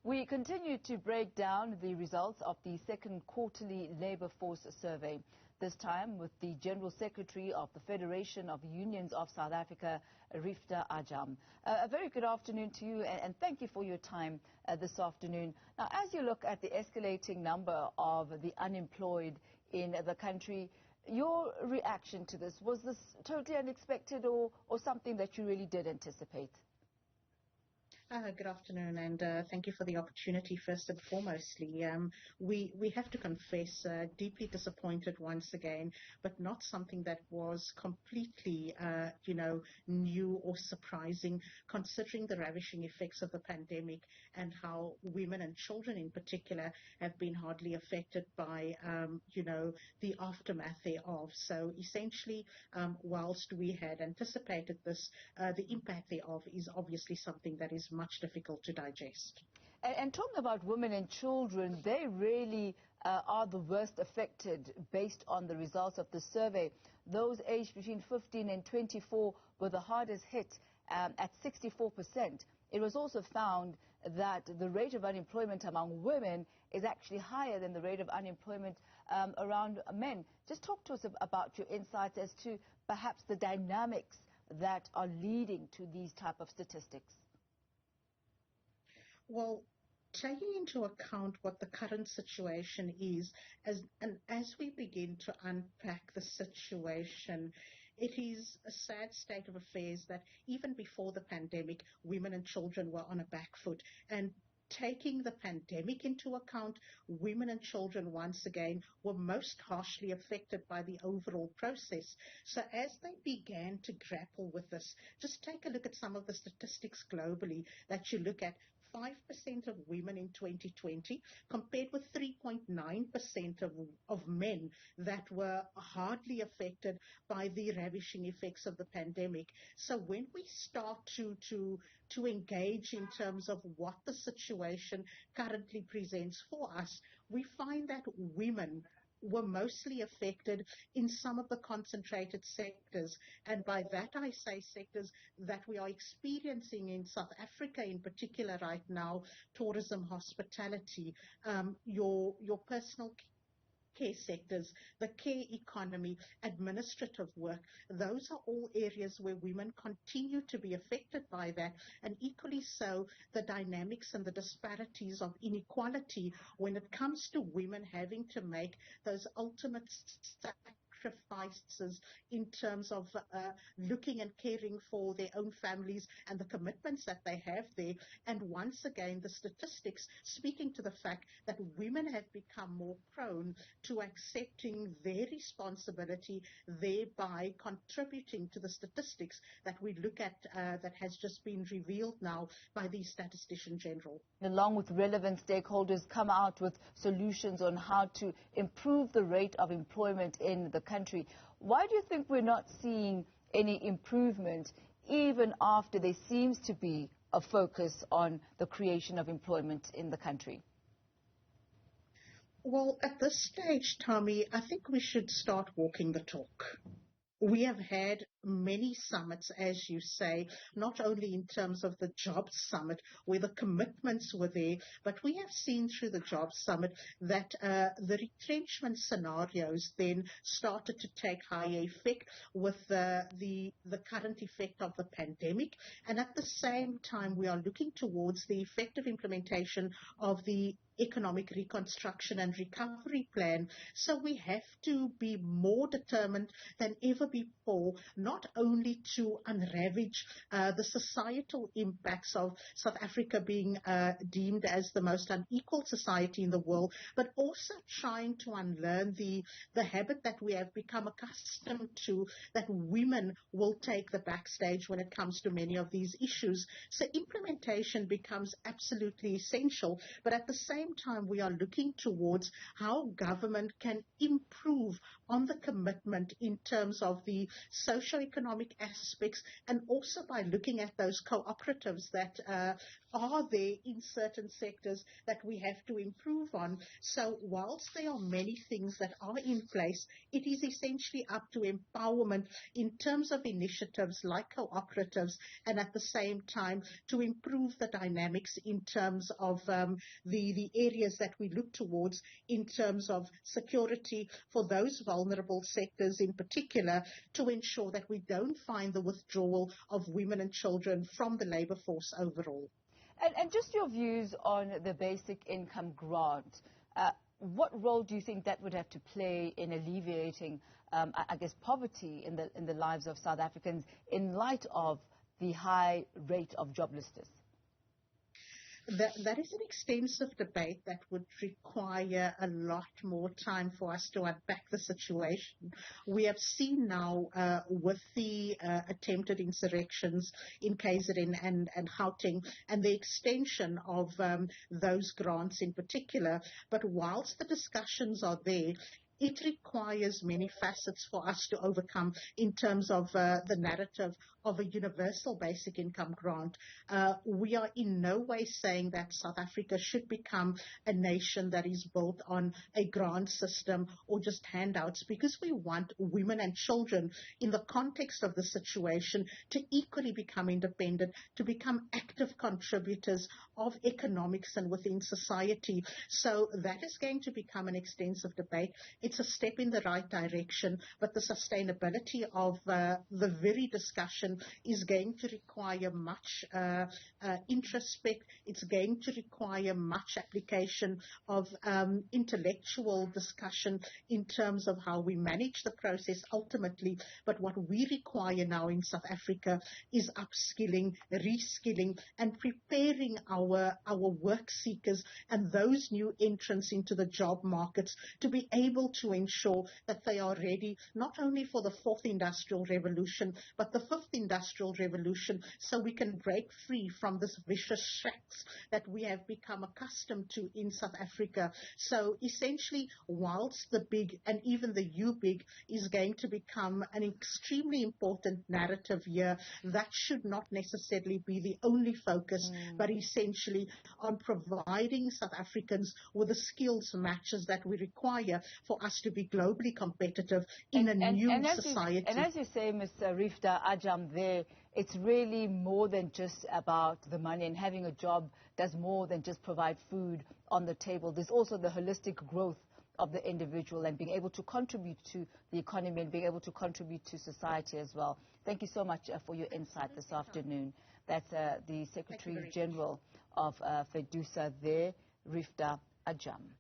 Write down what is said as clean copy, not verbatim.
We continue to break down the results of the second quarterly labour force survey, this time with the General Secretary of the Federation of Unions of South Africa, Riefdah Ajam. A very good afternoon to you, and thank you for your time this afternoon. Now, as you look at the escalating number of the unemployed in the country, your reaction to this, was this totally unexpected or something that you really did anticipate? Good afternoon, and thank you for the opportunity. First and foremostly, we have to confess, deeply disappointed once again, but not something that was completely, new or surprising, considering the ravishing effects of the pandemic and how women and children in particular have been hardly affected by, the aftermath thereof. So essentially, whilst we had anticipated this, the impact thereof is obviously something that is much difficult to digest. And talking about women and children, they really are the worst affected based on the results of the survey. Those aged between 15 and 24 were the hardest hit at 64%. It was also found that the rate of unemployment among women is actually higher than the rate of unemployment around men. Just talk to us about your insights as to perhaps the dynamics that are leading to these type of statistics. Well, taking into account what the current situation is, as we begin to unpack the situation, it is a sad state of affairs that even before the pandemic, women and children were on a back foot. And taking the pandemic into account, women and children once again were most harshly affected by the overall process. So as they began to grapple with this, just take a look at some of the statistics globally that you look at. 5% of women in 2020 compared with 3.9% of men that were hardly affected by the ravishing effects of the pandemic. So when we start to engage in terms of what the situation currently presents for us, we find that women were mostly affected in some of the concentrated sectors. And by that I say sectors that we are experiencing in South Africa in particular right now: tourism, hospitality, your personal care sectors, the care economy, administrative work. Those are all areas where women continue to be affected by that, and equally so the dynamics and the disparities of inequality when it comes to women having to make those ultimate sacrifices in terms of looking and caring for their own families and the commitments that they have there. And once again, the statistics speaking to the fact that women have become more prone to accepting their responsibility, thereby contributing to the statistics that we look at that has just been revealed now by the Statistician General. Along with relevant stakeholders, come out with solutions on how to improve the rate of employment in the country. Why do you think we're not seeing any improvement even after there seems to be a focus on the creation of employment in the country? Well, at this stage, Tommy, I think we should start walking the talk. We have had many summits, as you say, not only in terms of the Jobs Summit, where the commitments were there, but we have seen through the Jobs Summit that the retrenchment scenarios then started to take higher effect with the current effect of the pandemic. And at the same time, we are looking towards the effective implementation of the Economic Reconstruction and Recovery Plan. So we have to be more determined than ever before, not only to unravage the societal impacts of South Africa being deemed as the most unequal society in the world, but also trying to unlearn the habit that we have become accustomed to, that women will take the backstage when it comes to many of these issues. So implementation becomes absolutely essential, but at the same time we are looking towards how government can improve on the commitment in terms of the socio-economic aspects, and also by looking at those cooperatives that are there in certain sectors that we have to improve on. So whilst there are many things that are in place, it is essentially up to empowerment in terms of initiatives like cooperatives, and at the same time to improve the dynamics in terms of the areas that we look towards in terms of security for those vulnerable sectors in particular, to ensure that we don't find the withdrawal of women and children from the labour force overall. And just your views on the basic income grant. What role do you think that would have to play in alleviating, I guess, poverty in the lives of South Africans in light of the high rate of joblessness? That is an extensive debate that would require a lot more time for us to unpack the situation. We have seen now with the attempted insurrections in KZN and Gauteng and the extension of those grants in particular. But whilst the discussions are there, it requires many facets for us to overcome in terms of the narrative of a universal basic income grant. We are in no way saying that South Africa should become a nation that is built on a grant system or just handouts, because we want women and children in the context of the situation to equally become independent, to become active contributors of economics and within society. So that is going to become an extensive debate. It's a step in the right direction, but the sustainability of the very discussion is going to require much introspect. It's going to require much application of intellectual discussion in terms of how we manage the process ultimately. But what we require now in South Africa is upskilling, reskilling, and preparing our work seekers and those new entrants into the job markets to be able to ensure that they are ready not only for the fourth industrial revolution, but the fifth industrial revolution, so we can break free from this vicious shacks that we have become accustomed to in South Africa. So essentially, whilst the big and even the U-big is going to become an extremely important narrative here, that should not necessarily be the only focus, but essentially on providing South Africans with the skills matches that we require for us to be globally competitive in a new society. And as you say, Ms. Riefdah Ajam, there, it's really more than just about the money, and having a job does more than just provide food on the table. There's also the holistic growth of the individual and being able to contribute to the economy and being able to contribute to society as well. Thank you so much for your insight this afternoon. That's the Secretary General of FEDUSA there, Riefdah Ajam.